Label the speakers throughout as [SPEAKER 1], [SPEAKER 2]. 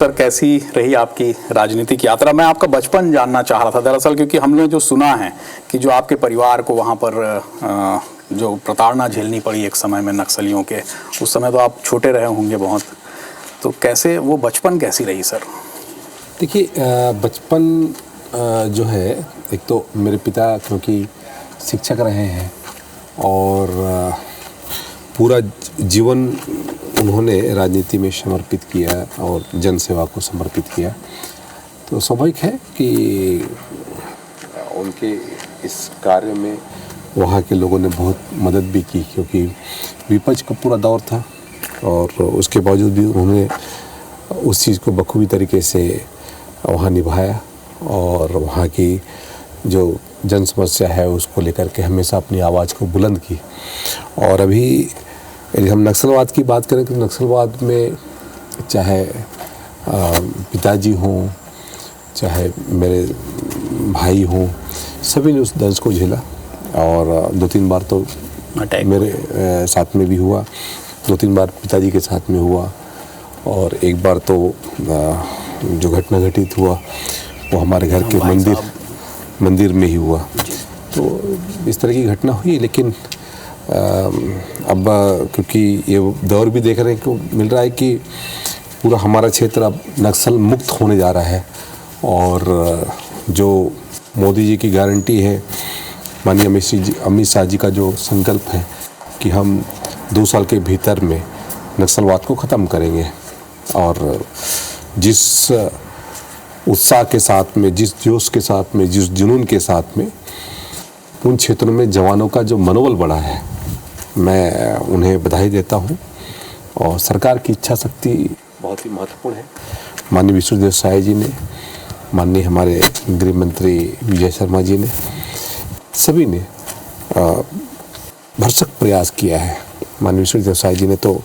[SPEAKER 1] Sir, कैसी रही आपकी राजनीतिक यात्रा? मैं आपका बचपन जानना चाह रहा था दरअसल, क्योंकि हमने जो सुना है कि जो आपके परिवार को वहाँ पर जो प्रताड़ना झेलनी पड़ी एक समय में नक्सलियों के, उस समय तो आप छोटे रहे होंगे बहुत, तो कैसे वो बचपन कैसी रही सर?
[SPEAKER 2] देखिए, बचपन जो है, एक तो मेरे पिता क्योंकि शिक्षक रहे हैं और पूरा जीवन उन्होंने राजनीति में समर्पित किया और जन सेवा को समर्पित किया, तो स्वाभाविक है कि उनके इस कार्य में वहाँ के लोगों ने बहुत मदद भी की, क्योंकि विपक्ष का पूरा दौर था और उसके बावजूद भी उन्होंने उस चीज़ को बखूबी तरीके से वहाँ निभाया और वहाँ की जो जन समस्या है उसको लेकर के हमेशा अपनी आवाज़ को बुलंद की। और अभी यदि हम नक्सलवाद की बात करें तो नक्सलवाद में चाहे पिताजी हों, चाहे मेरे भाई हों, सभी ने उस दर्द को झेला और 2-3 बार तो मेरे साथ में भी हुआ, 2-3 बार पिताजी के साथ में हुआ और एक बार तो जो घटना घटित हुआ वो हमारे घर के मंदिर में ही हुआ। तो इस तरह की घटना हुई, लेकिन अब क्योंकि ये दौर भी देखने को मिल रहा है कि पूरा हमारा क्षेत्र अब नक्सल मुक्त होने जा रहा है और जो मोदी जी की गारंटी है, माननीय अमित शाह जी का जो संकल्प है कि हम 2 साल के भीतर में नक्सलवाद को ख़त्म करेंगे, और जिस उत्साह के साथ में, जिस जोश के साथ में, जिस जुनून के साथ में उन क्षेत्रों में जवानों का जो मनोबल बढ़ा है, मैं उन्हें बधाई देता हूं। और सरकार की इच्छा शक्ति बहुत ही महत्वपूर्ण है। माननीय विष्णुदेव साय जी ने, माननीय हमारे गृह मंत्री विजय शर्मा जी ने, सभी ने भरसक प्रयास किया है। माननीय विष्णुदेव साय जी ने तो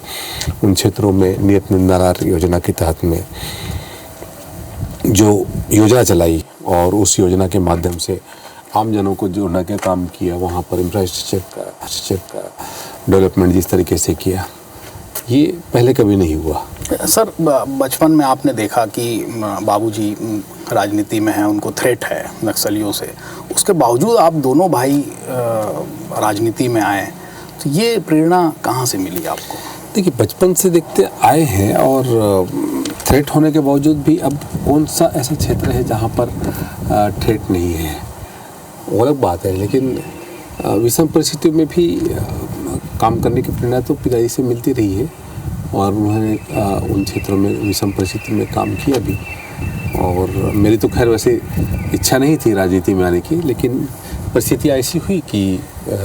[SPEAKER 2] उन क्षेत्रों में नियत निर्धारण योजना के तहत में जो योजना चलाई और उस योजना के माध्यम से आम जनों को जोड़ने का काम किया, वहाँ पर इंफ्रास्ट्रक्चर का डेवलपमेंट जिस तरीके से किया, ये पहले कभी नहीं हुआ।
[SPEAKER 1] सर, बचपन में आपने देखा कि बाबूजी राजनीति में हैं, उनको थ्रेट है नक्सलियों से, उसके बावजूद आप दोनों भाई राजनीति में आए, तो ये प्रेरणा कहाँ से मिली आपको?
[SPEAKER 2] देखिए, बचपन से देखते आए हैं और थ्रेट होने के बावजूद भी अब कौन सा ऐसा क्षेत्र है जहाँ पर थ्रेट नहीं है, वो अलग बात है। लेकिन विषम परिस्थितियों में भी काम करने की प्रेरणा तो पिताजी से मिलती रही है और उन्होंने उन क्षेत्रों में विषम परिस्थिति में काम किया भी। और मेरी तो खैर वैसे इच्छा नहीं थी राजनीति में आने की, लेकिन परिस्थिति ऐसी हुई कि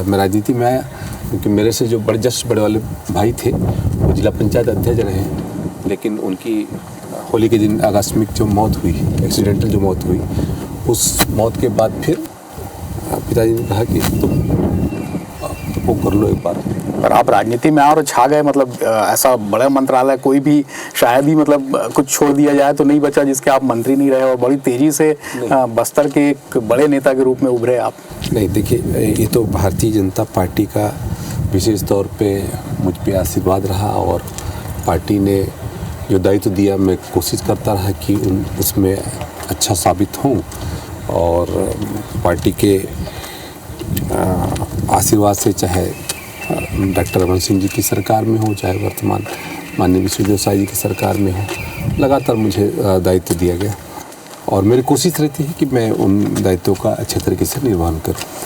[SPEAKER 2] मैं राजनीति में आया, क्योंकि मेरे से जो बड़े वाले भाई थे वो जिला पंचायत अध्यक्ष रहे, लेकिन उनकी होली के दिन आकस्मिक जो मौत हुई, एक्सीडेंटल जो मौत हुई, उस मौत के बाद फिर पिताजी ने कहा कि तुम वो कर लो एक बार।
[SPEAKER 1] पर आप राजनीति में आए और छा गए, मतलब ऐसा बड़ा मंत्रालय कोई भी शायद ही मतलब कुछ छोड़ दिया जाए तो नहीं बचा जिसके आप मंत्री नहीं रहे, और बड़ी तेजी से बस्तर के एक बड़े नेता के रूप में उभरे आप।
[SPEAKER 2] नहीं, देखिए, ये तो भारतीय जनता पार्टी का विशेष तौर पे मुझ पे आशीर्वाद रहा और पार्टी ने जो दायित्व दिया, मैं कोशिश करता रहा कि उसमें अच्छा साबित हूँ और पार्टी के आशीर्वाद से, चाहे डॉक्टर रमन सिंह जी की सरकार में हो, चाहे वर्तमान माननीय विष्णुदेव साय जी की सरकार में हो, लगातार मुझे दायित्व दिया गया और मेरी कोशिश रहती है कि मैं उन दायित्वों का अच्छे तरीके से निर्वहन करूं।